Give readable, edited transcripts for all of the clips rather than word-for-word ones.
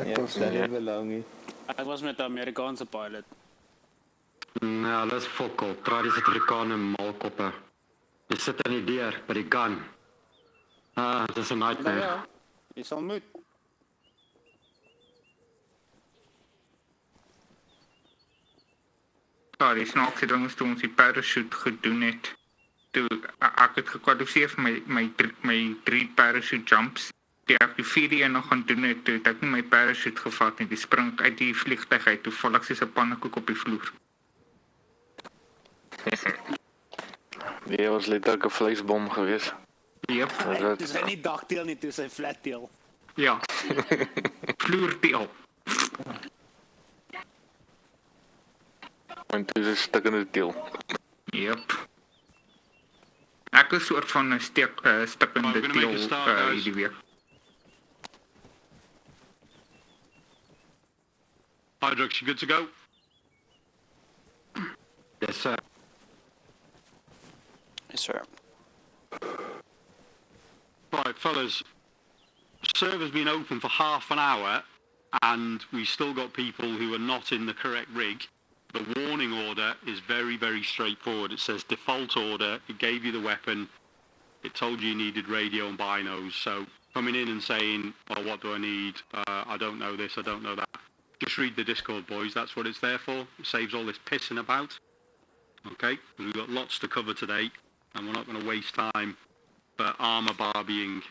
Ek kon stel nie belang nie. Ek was met 'n Amerikaanse pilot. Nou, dis fokol. Draai die Suid-Afrikaner malkoppe. Jy sit in die deur by die gun. Dis 'n nightmare. Ja, jy sal moet. Ja, die snaakse ding is toe ons die parachute gedoen het. Toe ek het gekwalifiseer vir my 3 parachute jumps. Die ek die 4de nog gaan doen het, toe het ek nie my parachute gevat nie. Die spring uit die vliegtuig uit, toe val ek soos 'n pannekoek op die vloer. Nee, was letterlik 'n vleisbom geweest. Yep. Dis nie dagteel nie, dis 'n flatteel. Ja. Vloerteel. En dit is 'n stikkende deel. Yep. Ek is soort van 'n stikkende deel hierdie week. Hydrox, you good to go? Yes, sir. Yes, sir. Right, fellas. Server's been open for half an hour, and we still got people who are not in the correct rig. The warning order is very, very straightforward. It says default order. It gave you the weapon. It told you needed radio and binos. So coming in and saying, "Oh, what do I need? I don't know this. I don't know that." Just read the Discord, boys. That's what it's there for. It saves all this pissing about. Okay, we've got lots to cover today, and we're not going to waste time. But armor barbieing,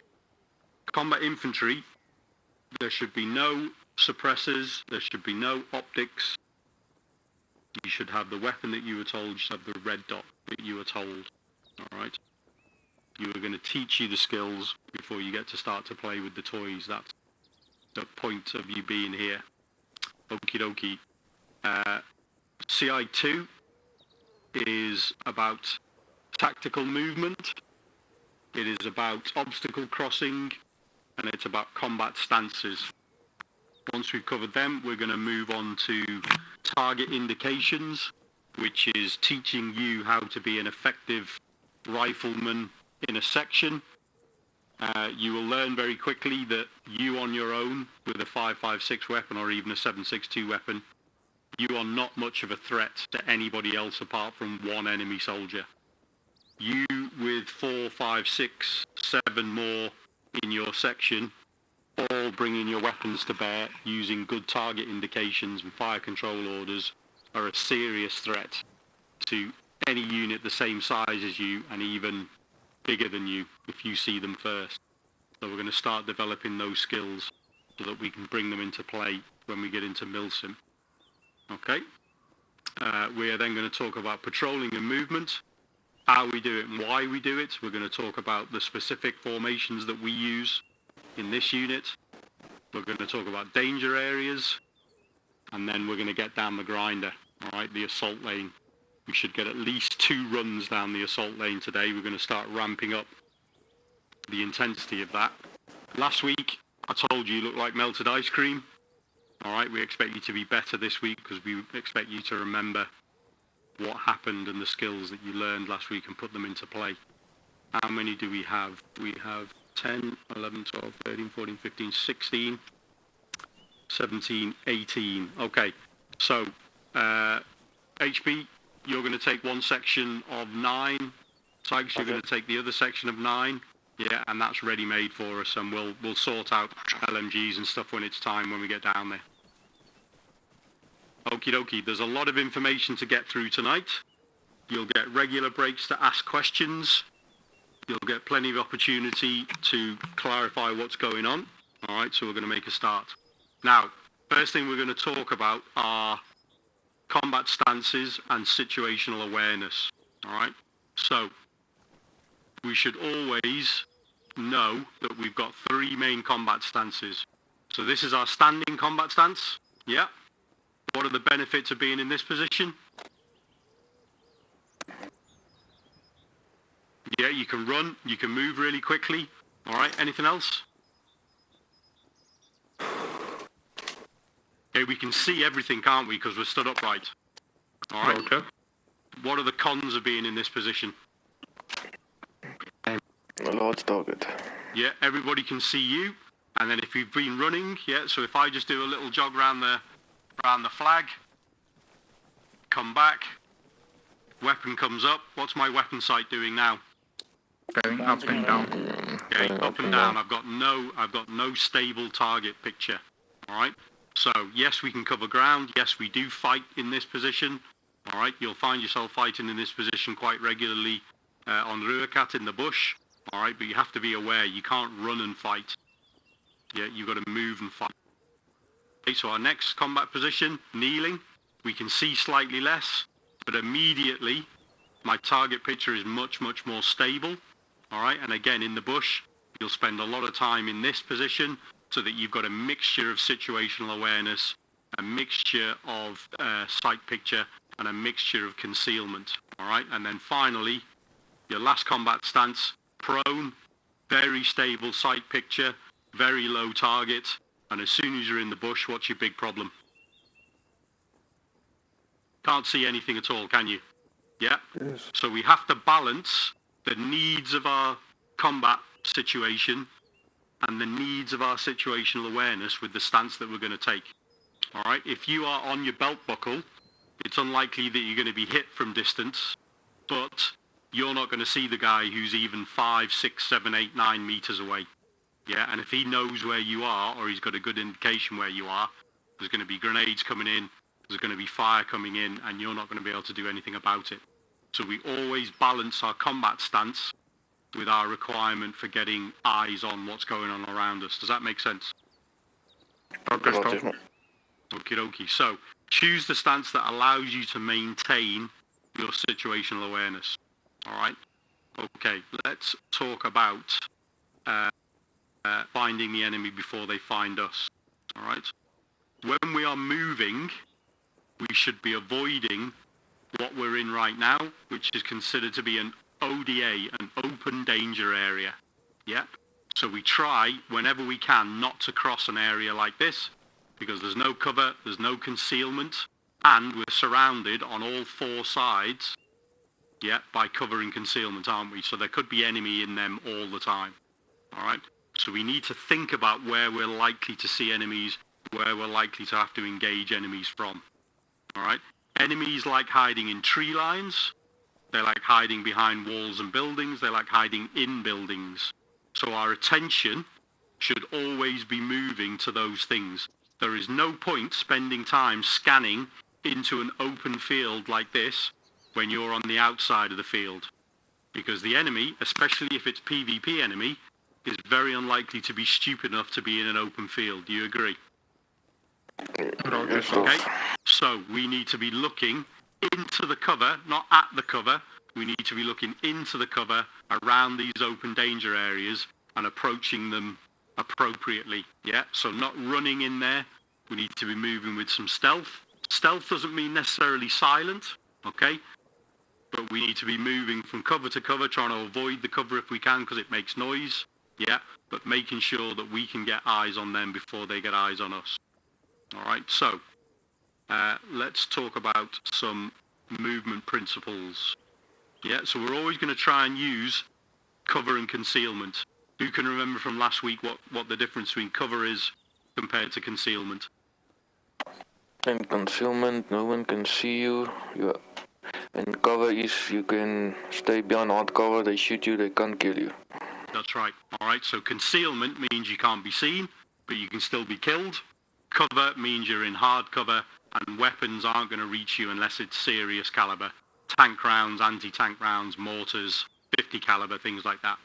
combat infantry. There should be no suppressors. There should be no optics. You should have the weapon that you were told. You should have the red dot that you were told. All right. You are going to teach you the skills before you get to start to play with the toys. That's the point of you being here. Okie dokie. CI2 is about tactical movement. It is about obstacle crossing, and it's about combat stances. Once we've covered them, we're going to move on to target indications, which is teaching you how to be an effective rifleman in a section. You will learn very quickly that you on your own with a 5.56 weapon or even a 7.62 weapon, you are not much of a threat to anybody else apart from one enemy soldier. You with 4, 5, 6, 7 more in your section, all bringing your weapons to bear using good target indications and fire control orders, are a serious threat to any unit the same size as you and even bigger than you if you see them first. So we're going to start developing those skills so that we can bring them into play when we get into Milsim. Okay? We are then going to talk about patrolling and movement, how we do it and why we do it. We're going to talk about the specific formations that we use in this unit. We're going to talk about danger areas, and then we're going to get down the grinder, all right, the assault lane. We should get at least 2 runs down the assault lane today. We're going to start ramping up the intensity of that. Last week, I told you looked like melted ice cream. All right, we expect you to be better this week because we expect you to remember what happened and the skills that you learned last week and put them into play. How many do we have? We have 10, 11, 12, 13, 14, 15, 16, 17, 18. Okay, so HB, you're going to take one section of 9. Sykes, you're going to take the other section of 9. Yeah, and that's ready-made for us, and we'll sort out LMGs and stuff when it's time when we get down there. Okie dokie, there's a lot of information to get through tonight. You'll get regular breaks to ask questions. You'll get plenty of opportunity to clarify what's going on. All right, so we're going to make a start. Now, first thing we're going to talk about are combat stances and situational awareness. All right, so we should always know that we've got 3 main combat stances. So this is our standing combat stance. Yeah. What are the benefits of being in this position? Yeah, you can run, you can move really quickly. All right, anything else? Okay, we can see everything, can't we? Because we're stood upright. All right. Okay. What are the cons of being in this position? A large target. Yeah, everybody can see you, And then if you've been running, yeah, so if I just do a little jog around the flag, come back, weapon comes up. What's my weapon sight doing now? Going up and down. Okay, up and down. I've got no stable target picture. All right. So yes, we can cover ground. Yes, we do fight in this position. All right. You'll find yourself fighting in this position quite regularly on Ruakat in the bush. All right, but you have to be aware you can't run and fight. Yeah, you've got to move and fight. Okay, so our next combat position, kneeling. We can see slightly less, but immediately my target picture is much more stable. All right, and again in the bush, you'll spend a lot of time in this position so that you've got a mixture of situational awareness, a mixture of sight picture, and a mixture of concealment. All right, and then finally, your last combat stance, prone, very stable sight picture, very low target, and as soon as you're in the bush, what's your big problem? Can't see anything at all, can you? Yeah? Yes. So we have to balance the needs of our combat situation and the needs of our situational awareness with the stance that we're going to take. All right? If you are on your belt buckle, it's unlikely that you're going to be hit from distance, but you're not going to see the guy who's even 5, 6, 7, 8, 9 meters away. Yeah, and if he knows where you are, or he's got a good indication where you are, there's going to be grenades coming in, there's going to be fire coming in, and you're not going to be able to do anything about it. So we always balance our combat stance with our requirement for getting eyes on what's going on around us. Does that make sense? Okay, Roger, stop. man. Okie dokie. So choose the stance that allows you to maintain your situational awareness. All right? Okay, let's talk about finding the enemy before they find us. All right? When we are moving, we should be avoiding what we're in right now, which is considered to be an ODA, an open danger area. Yeah? So we try, whenever we can, not to cross an area like this, because there's no cover, there's no concealment, and we're surrounded on all 4 sides, yeah, by cover and concealment, aren't we? So there could be enemy in them all the time. All right? So we need to think about where we're likely to see enemies, where we're likely to have to engage enemies from. All right? Enemies like hiding in tree lines. They like hiding behind walls and buildings. They like hiding in buildings. So our attention should always be moving to those things. There is no point spending time scanning into an open field like this when you're on the outside of the field. Because the enemy, especially if it's PvP enemy, is very unlikely to be stupid enough to be in an open field. Do you agree? Yes, Okay, so we need to be looking into the cover, not at the cover. We need to be looking into the cover around these open danger areas and approaching them appropriately. Yeah, so not running in there. We need to be moving with some stealth. Stealth doesn't mean necessarily silent, okay? But we need to be moving from cover to cover, trying to avoid the cover if we can because it makes noise. Yeah, but making sure that we can get eyes on them before they get eyes on us. All right, so let's talk about some movement principles. Yeah, so we're always going to try and use cover and concealment. Who can remember from last week what the difference between cover is compared to concealment? In concealment, no one can see you. And cover is you can stay behind hard cover. They shoot you, they can't kill you. That's right. All right, so concealment means you can't be seen, but you can still be killed. Cover means you're in hard cover, and weapons aren't going to reach you unless it's serious caliber. Tank rounds, anti-tank rounds, mortars, 50 caliber, things like that.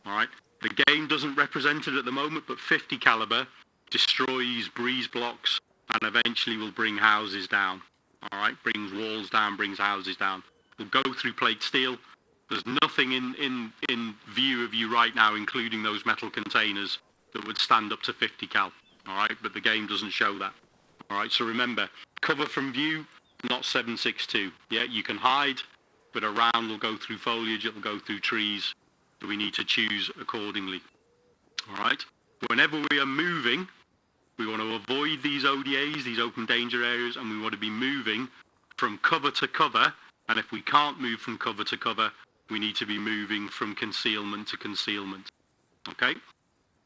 All right. The game doesn't represent it at the moment, but 50 caliber destroys breeze blocks and eventually will bring houses down. All right, brings walls down, brings houses down. We'll go through plate steel. There's nothing in view of you right now, including those metal containers, that would stand up to 50 cal. All right, but the game doesn't show that. All right, so remember, cover from view, not 7.62. Yeah, you can hide, but a round will go through foliage, it'll go through trees. So we need to choose accordingly. All right, whenever we are moving, we want to avoid these ODAs, these open danger areas, and we want to be moving from cover to cover. And if we can't move from cover to cover, we need to be moving from concealment to concealment. Okay?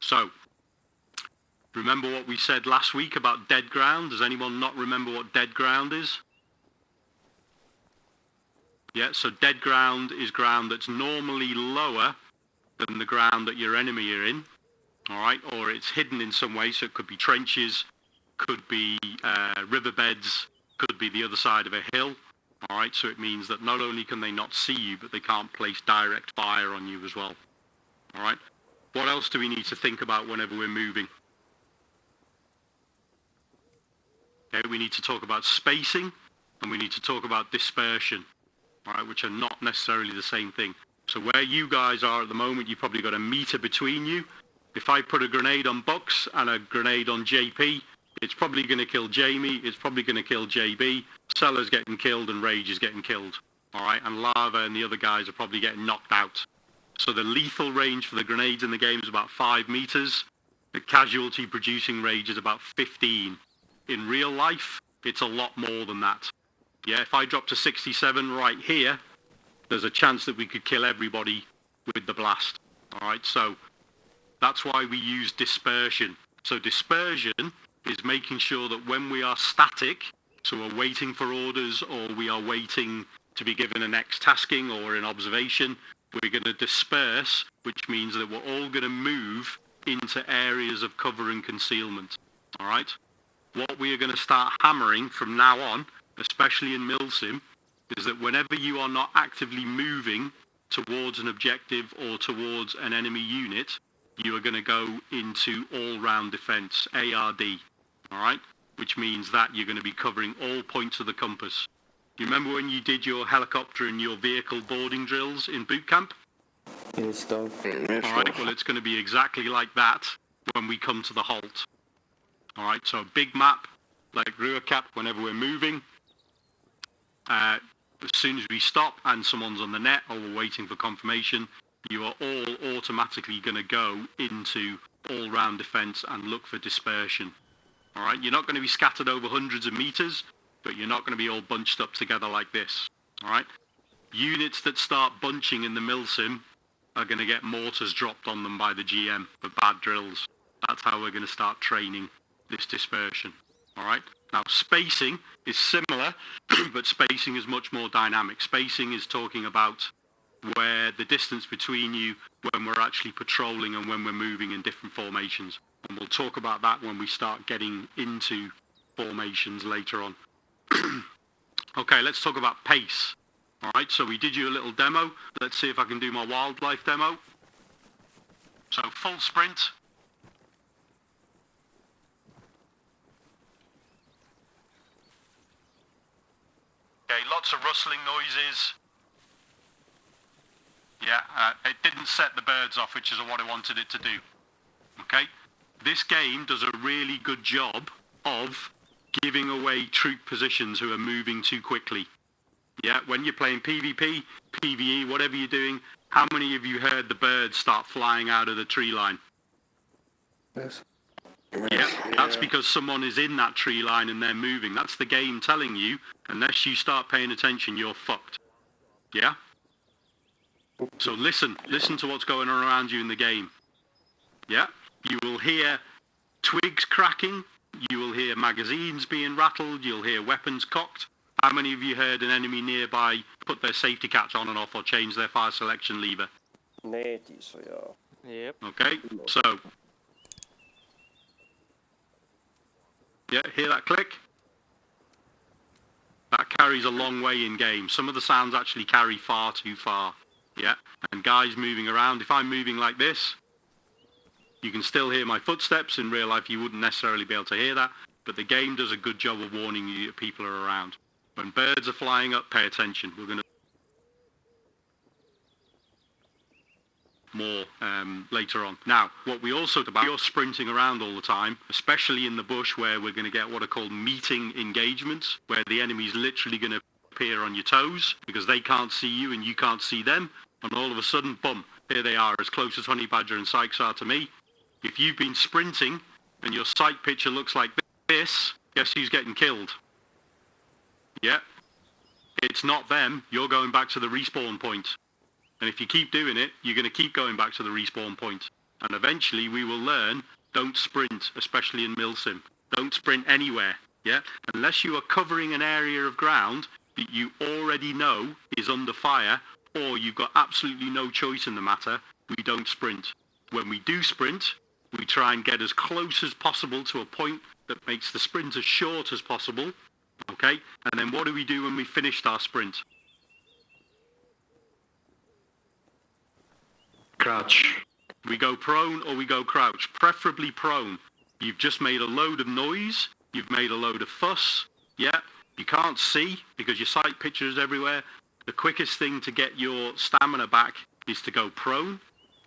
So, Remember what we said last week about dead ground? Does anyone not remember what dead ground is? Yeah, so dead ground is ground that's normally lower than the ground that your enemy are in, all right? Or it's hidden in some way, so it could be trenches, could be riverbeds, could be the other side of a hill, all right? So it means that not only can they not see you, but they can't place direct fire on you as well, all right? What else do we need to think about whenever we're moving? Okay, we need to talk about spacing, and we need to talk about dispersion, all right, which are not necessarily the same thing. So where you guys are at the moment, you've probably got a meter between you. If I put a grenade on Bucks and a grenade on JP, it's probably going to kill Jamie, it's probably going to kill JB, Sellers getting killed and Rage is getting killed, all right, and Lava and the other guys are probably getting knocked out. So the lethal range for the grenades in the game is about 5 meters. The casualty producing range is about 15. In real life, it's a lot more than that. Yeah, if I drop to 67 right here, there's a chance that we could kill everybody with the blast. All right, so that's why we use dispersion. So dispersion is making sure that when we are static, so we're waiting for orders or we are waiting to be given a next tasking or an observation, we're going to disperse, which means that we're all going to move into areas of cover and concealment. All right? What we are going to start hammering from now on, especially in Milsim, is that whenever you are not actively moving towards an objective or towards an enemy unit, you are going to go into all-round defense, ARD, all right? Which means that you're going to be covering all points of the compass. You remember when you did your helicopter and your vehicle boarding drills in boot camp? Yes, dog. Yes, All right, well, it's going to be exactly like that when we come to the halt. All right, so a big map, like Ruhrkap, whenever we're moving. As soon as we stop and someone's on the net or we're waiting for confirmation, you are all automatically going to go into all-round defense and look for dispersion. All right, you're not going to be scattered over hundreds of meters, but you're not going to be all bunched up together like this. All right, units that start bunching in the Milsim are going to get mortars dropped on them by the GM for bad drills. That's how we're going to start training this dispersion. All right. Now, spacing is similar, but spacing is much more dynamic. Spacing is talking about where the distance between you when we're actually patrolling and when we're moving in different formations. And we'll talk about that when we start getting into formations later on. Okay, let's talk about pace. All right, so we did you a little demo. Let's see if I can do my wildlife demo. So full sprint. Okay, lots of rustling noises. Yeah, it didn't set the birds off, which is what I wanted it to do. Okay, this game does a really good job of giving away troop positions who are moving too quickly. Yeah, when you're playing PvP, PvE, whatever you're doing, how many of you heard the birds start flying out of the tree line? Yes. Yeah, that's because someone is in that tree line and they're moving. That's the game telling you, unless you start paying attention, you're fucked. Yeah? So listen to what's going on around you in the game. Yeah? You will hear twigs cracking, you will hear magazines being rattled, you'll hear weapons cocked. How many of you heard an enemy nearby put their safety catch on and off or change their fire selection lever? Netissä, joo. Yep. Okay, so... Yeah, hear that click? That carries a long way in game. Some of the sounds actually carry far too far. Yeah, and guys moving around, if I'm moving like this, you can still hear my footsteps. In real life, you wouldn't necessarily be able to hear that, but the game does a good job of warning you that people are around. When birds are flying up, pay attention. We're going to more later on. Now, what we also talk about, you're sprinting around all the time, especially in the bush where we're going to get what are called meeting engagements, where the enemy's literally going to appear on your toes because they can't see you and you can't see them, and all of a sudden, boom, here they are, as close as Honey Badger and Sykes are to me. If you've been sprinting and your sight picture looks like this, guess who's getting killed? Yeah, it's not them. You're going back to the respawn point. And if you keep doing it, you're going to keep going back to the respawn point. And eventually we will learn don't sprint, especially in Milsim. Don't sprint anywhere, yeah? Unless you are covering an area of ground that you already know is under fire, or you've got absolutely no choice in the matter, we don't sprint. When we do sprint, we try and get as close as possible to a point that makes the sprint as short as possible, okay? And then what do we do when we finished our sprint? Crouch. We go prone or we go crouch, preferably prone. You've just made a load of noise, you've made a load of fuss, yeah? You can't see because your sight picture is everywhere. The quickest thing to get your stamina back is to go prone.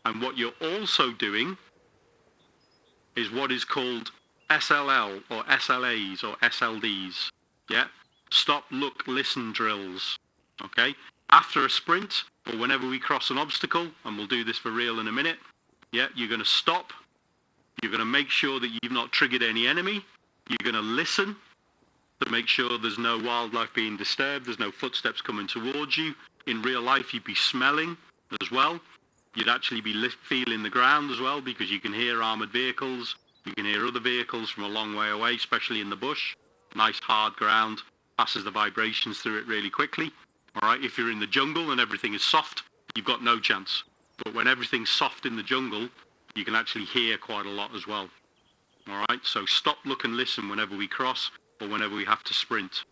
And what you're also doing is what is called SLL or SLAs or SLDs, yeah? Stop, look, listen drills, okay? After a sprint or whenever we cross an obstacle, and we'll do this for real in a minute, yeah, you're going to stop, you're going to make sure that you've not triggered any enemy, you're going to listen to make sure there's no wildlife being disturbed, there's no footsteps coming towards you. In real life, you'd be smelling as well. You'd actually be feeling the ground as well because you can hear armoured vehicles, you can hear other vehicles from a long way away, especially in the bush. Nice hard ground, passes the vibrations through it really quickly. All right, if you're in the jungle and everything is soft, you've got no chance. But when everything's soft in the jungle, you can actually hear quite a lot as well. All right, so stop, look and listen whenever we cross or whenever we have to sprint.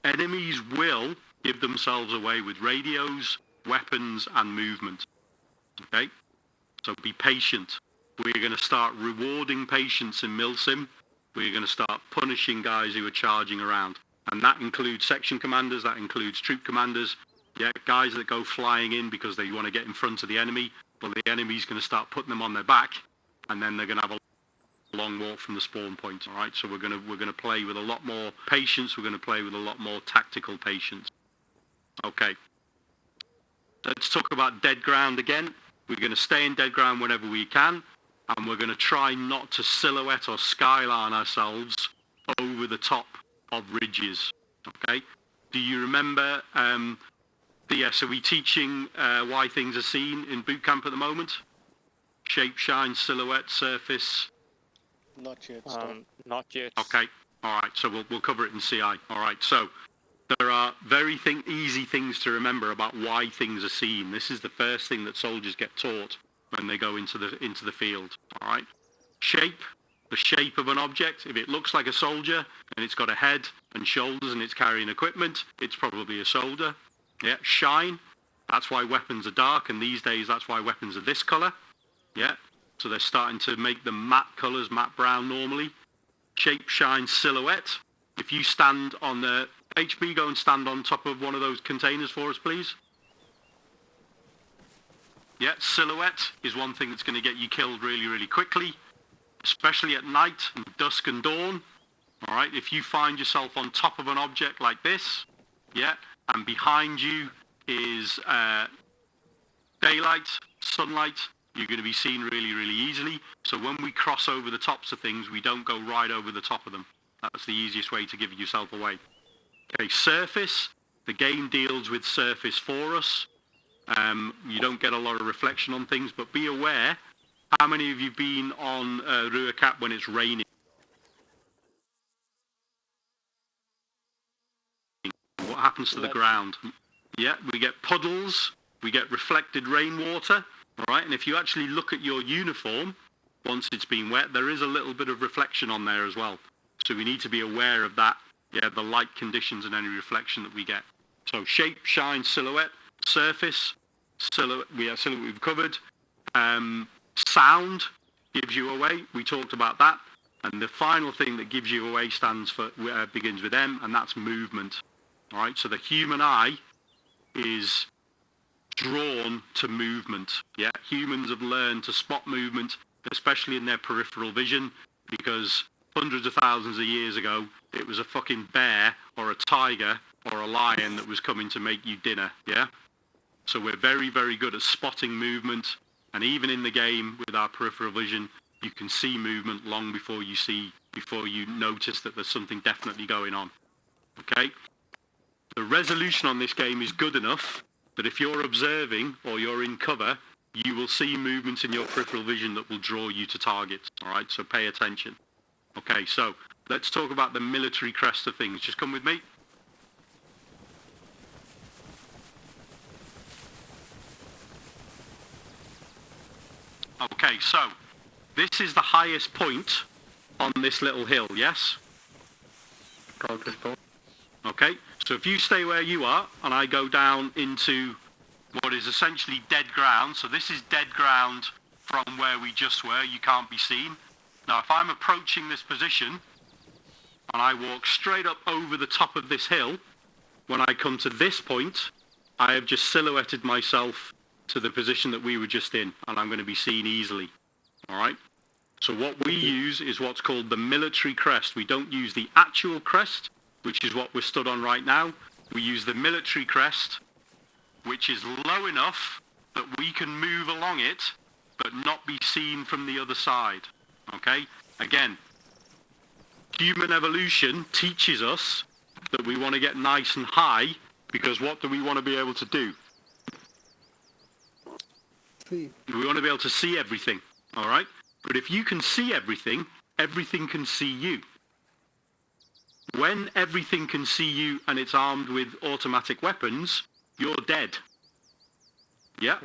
Enemies will give themselves away with radios, weapons and movement. Okay, so be patient. We're going to start rewarding patience in Milsim. We're going to start punishing guys who are charging around. And that includes section commanders, that includes troop commanders, yeah, guys that go flying in because they want to get in front of the enemy. Well, the enemy's going to start putting them on their back, and then they're going to have a long walk from the spawn point. All right, so we're going to play with a lot more patience. We're going to play with a lot more tactical patience. Okay, let's talk about dead ground again. We're going to stay in dead ground whenever we can, and we're going to try not to silhouette or skyline ourselves over the top of ridges. Okay, do you remember? So we're teaching why things are seen in boot camp at the moment. Shape, shine, silhouette, surface. Not yet. Not yet. Okay, all right. So we'll cover it in CI. All right. So there are very easy things to remember about why things are seen. This is the first thing that soldiers get taught when they go into the field. All right. Shape. The shape of an object. If it looks like a soldier and it's got a head and shoulders and it's carrying equipment, it's probably a soldier. Yeah. Shine. That's why weapons are dark, and these days that's why weapons are this color. Yeah. So they're starting to make them matte colors, matte brown normally. Shape, shine, silhouette. If you stand on the HB, go and stand on top of one of those containers for us, please. Yeah, silhouette is one thing that's going to get you killed really, really quickly, especially at night and dusk and dawn. All right, if you find yourself on top of an object like this, yeah, and behind you is daylight, sunlight, you're going to be seen really, really easily. So when we cross over the tops of things, we don't go right over the top of them. That's the easiest way to give yourself away. Okay, surface. The game deals with surface for us. You don't get a lot of reflection on things, but be aware, how many of you been on Ruakap when it's raining? What happens to the ground? Yeah, we get puddles, we get reflected rainwater, all right? And if you actually look at your uniform, once it's been wet, there is a little bit of reflection on there as well. So we need to be aware of that, yeah, the light conditions and any reflection that we get. So shape, shine, silhouette, surface, silhouette we've covered. Sound gives you away, we talked about that. And the final thing that gives you away begins with M, and that's movement. All right, so the human eye is drawn to movement. Yeah, humans have learned to spot movement, especially in their peripheral vision, because hundreds of thousands of years ago, it was a fucking bear or a tiger or a lion that was coming to make you dinner. Yeah, so we're very, very good at spotting movement, and even in the game with our peripheral vision, you can see movement long before you notice that there's something definitely going on. Okay. The resolution on this game is good enough that if you're observing or you're in cover, you will see movements in your peripheral vision that will draw you to targets. All right, so pay attention. Okay, so let's talk about the military crest of things. Just come with me. Okay, so this is the highest point on this little hill, yes? Okay, so if you stay where you are and I go down into what is essentially dead ground, so this is dead ground from where we just were, you can't be seen. Now if I'm approaching this position and I walk straight up over the top of this hill, when I come to this point, I have just silhouetted myself to the position that we were just in, and I'm going to be seen easily. All right? So what we use is what's called the military crest. We don't use the actual crest, which is what we're stood on right now. We use the military crest, which is low enough that we can move along it, but not be seen from the other side. Okay? Again, human evolution teaches us that we want to get nice and high, because what do we want to be able to do? We want to be able to see everything, all right? But if you can see everything, everything can see you. When everything can see you and it's armed with automatic weapons, you're dead. Yeah?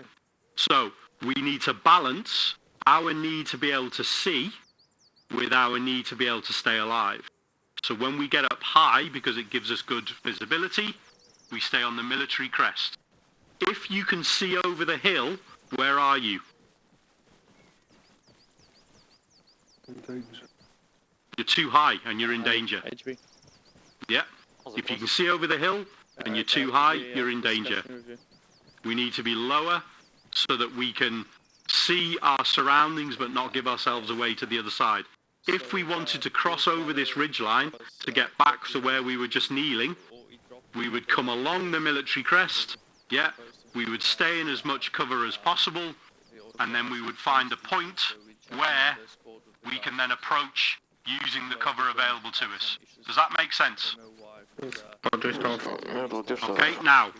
So we need to balance our need to be able to see with our need to be able to stay alive. So when we get up high, because it gives us good visibility, we stay on the military crest. If you can see over the hill, where are you? You're too high and you're in danger. HB. Yeah. If you can see over the hill and you're too high, you're in danger. We need to be lower so that we can see our surroundings but not give ourselves away to the other side. If we wanted to cross over this ridgeline to get back to where we were just kneeling, we would come along the military crest, yeah, we would stay in as much cover as possible, and then we would find a point where we can then approach using the cover available to us. Does that make sense? Okay, now,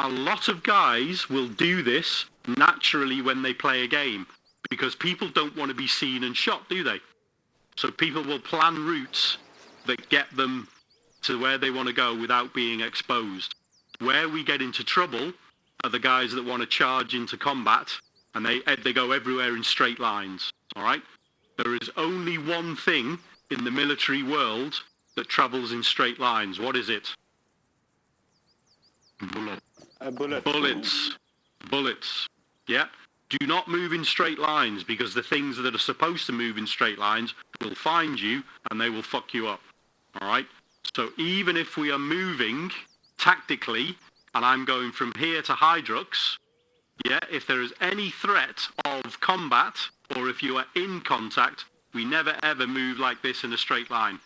a lot of guys will do this naturally when they play a game, because people don't want to be seen and shot, do they? So people will plan routes that get them to where they want to go without being exposed. Where we get into trouble are the guys that want to charge into combat, and they go everywhere in straight lines, all right? There is only one thing in the military world that travels in straight lines. What is it? Bullets. Bullets. Yeah. Do not move in straight lines, because the things that are supposed to move in straight lines will find you and they will fuck you up. All right? So even if we are moving tactically and I'm going from here to Hydrux, yeah, if there is any threat of combat or if you are in contact, we never ever move like this in a straight line.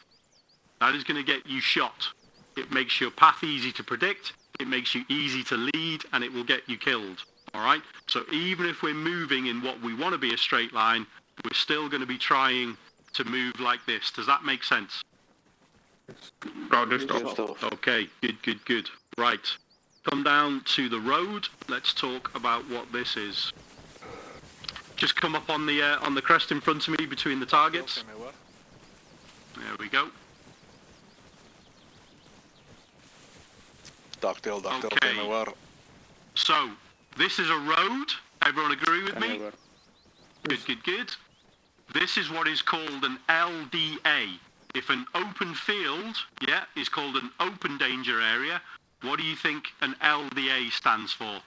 That is going to get you shot. It makes your path easy to predict, it makes you easy to lead, and it will get you killed. All right? So even if we're moving in what we want to be a straight line, we're still going to be trying to move like this. Does that make sense? Okay, good. Right. Come down to the road. Let's talk about what this is. Just come up on the crest in front of me between the targets. There we go. Okay. So, this is a road. Everyone agree with me? Good. This is what is called an LDA. If an open field, yeah, is called an open danger area, what do you think an LDA stands for?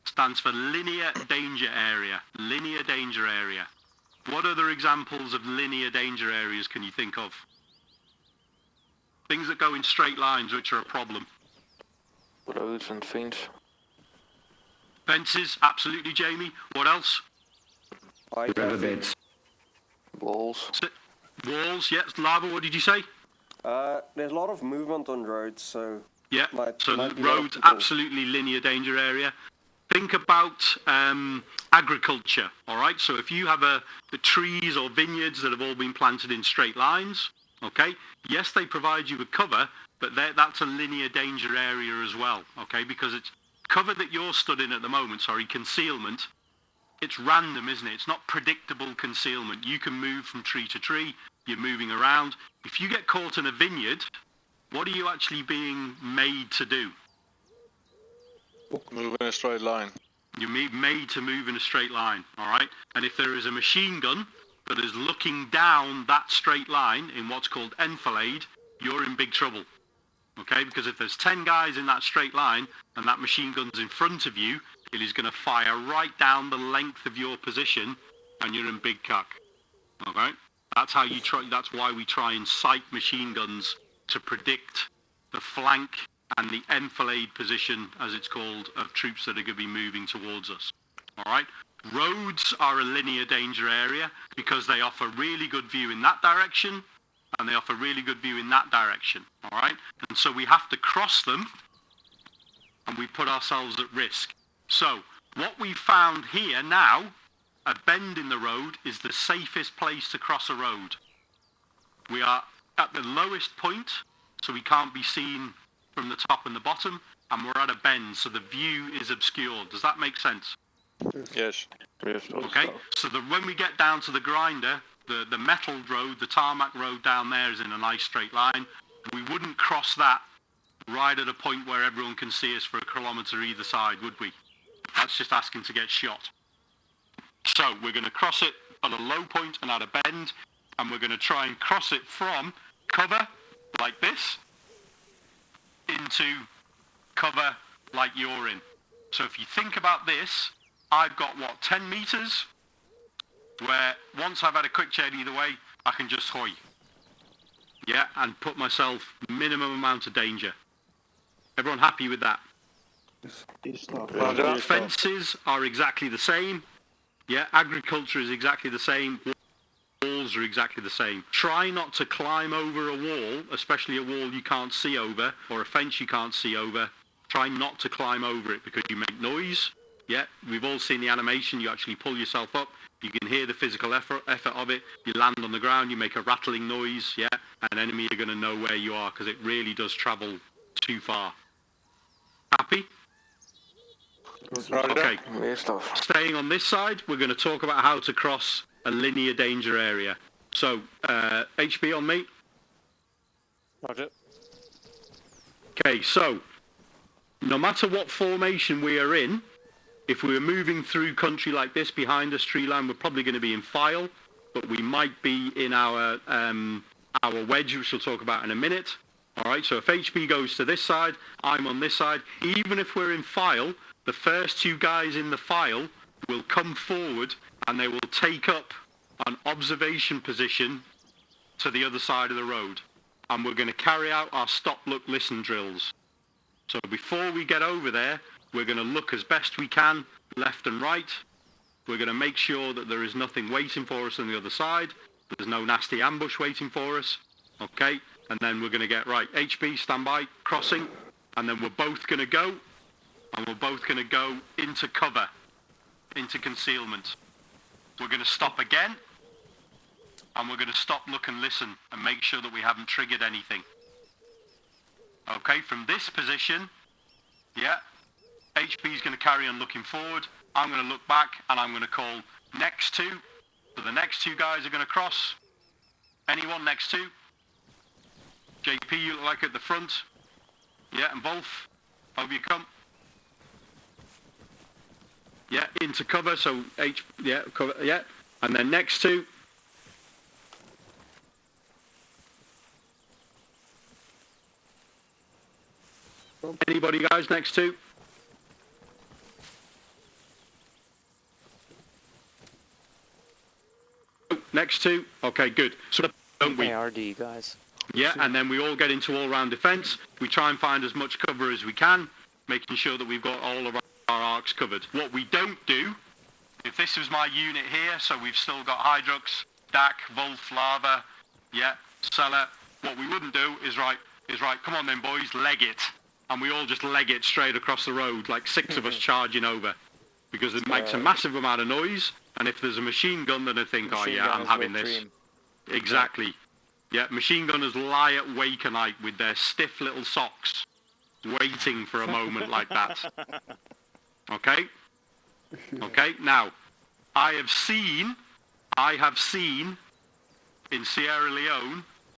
Stands for linear danger area. Linear danger area. What other examples of linear danger areas can you think of? Things that go in straight lines, which are a problem. Roads and fence. Fences, absolutely, Jamie. What else? Riverbeds. Walls. Walls, yes. Lava, what did you say? There's a lot of movement on roads, so... Yeah, might so be a lot of roads, people. absolutely linear danger area. Think about agriculture, all right? So if you have the trees or vineyards that have all been planted in straight lines, okay? Yes, they provide you with cover, but that's a linear danger area as well, okay? Because cover that you're stood in at the moment, sorry, concealment, it's random, isn't it? It's not predictable concealment. You can move from tree to tree, you're moving around. If you get caught in a vineyard, what are you actually being made to do? Move in a straight line. You're made to move in a straight line, all right? And if there is a machine gun that is looking down that straight line in what's called enfilade, you're in big trouble, okay? Because if there's 10 guys in that straight line and that machine gun's in front of you, it is going to fire right down the length of your position and you're in big cuck, okay? That's how you try. That's why we try and sight machine guns to predict the flank and the enfilade position, as it's called, of troops that are going to be moving towards us. All right? Roads are a linear danger area because they offer really good view in that direction and they offer really good view in that direction. All right? And so we have to cross them and we put ourselves at risk. So what we found here now, a bend in the road is the safest place to cross a road. We are at the lowest point, so we can't be seen from the top and the bottom, and we're at a bend, so the view is obscured. Does that make sense? Yes. Okay, so when we get down to the grinder, the metal road, the tarmac road down there is in a nice straight line. We wouldn't cross that right at a point where everyone can see us for a kilometre either side, would we? That's just asking to get shot. So we're going to cross it at a low point and at a bend, and we're going to try and cross it from cover like this into cover like you're in. So if you think about this, I've got, 10 metres? Where once I've had a quick check either way, I can just hoy. Yeah, and put myself minimum amount of danger. Everyone happy with that? Fences are exactly the same. Yeah, agriculture is exactly the same. Walls are exactly the same. Try not to climb over a wall, especially a wall you can't see over, or a fence you can't see over. Try not to climb over it because you make noise. Yeah, we've all seen the animation. You actually pull yourself up. You can hear the physical effort of it. You land on the ground, you make a rattling noise. Yeah, an enemy are going to know where you are because it really does travel too far. Happy? Okay. Staying on this side, we're going to talk about how to cross a linear danger area. So, HB on me. Roger. Okay, so, no matter what formation we are in, if we were moving through country like this behind us, tree line, we're probably going to be in file, but we might be in our wedge, which we'll talk about in a minute. All right, so if HB goes to this side, I'm on this side. Even if we're in file, the first two guys in the file will come forward and they will take up an observation position to the other side of the road. And we're going to carry out our stop, look, listen drills. So before we get over there, we're going to look as best we can, left and right. We're going to make sure that there is nothing waiting for us on the other side. There's no nasty ambush waiting for us. Okay? And then we're going to get, right, HB, stand by, crossing. And then we're both going to go. And we're both going to go into cover, into concealment. We're going to stop again. And we're going to stop, look and listen and make sure that we haven't triggered anything. Okay, from this position, yeah, HB is going to carry on looking forward. I'm going to look back and I'm going to call next two. So the next two guys are going to cross. Anyone next two? JP, you look like at the front. Yeah, and both. Over you come. Yeah, into cover. So yeah, cover. Yeah, and then next two. Anybody guys next two? Next two. Okay, good. So don't we? ARD guys. Yeah, and then we all get into all-round defence. We try and find as much cover as we can, making sure that we've got all of our arcs covered. What we don't do, if this was my unit here, so we've still got Hydrux, DAC, Wolf, Lava, yeah, Cellar. What we wouldn't do is right, come on then boys, leg it. And we all just leg it straight across the road, like 6 of us charging over. Because it makes a massive amount of noise, and if there's a machine gun, then I think, oh yeah, I'm having this. Exactly. Yeah, machine gunners lie at wake a night with their stiff little socks. waiting for a moment like that. Okay? Okay, now, I have seen in Sierra Leone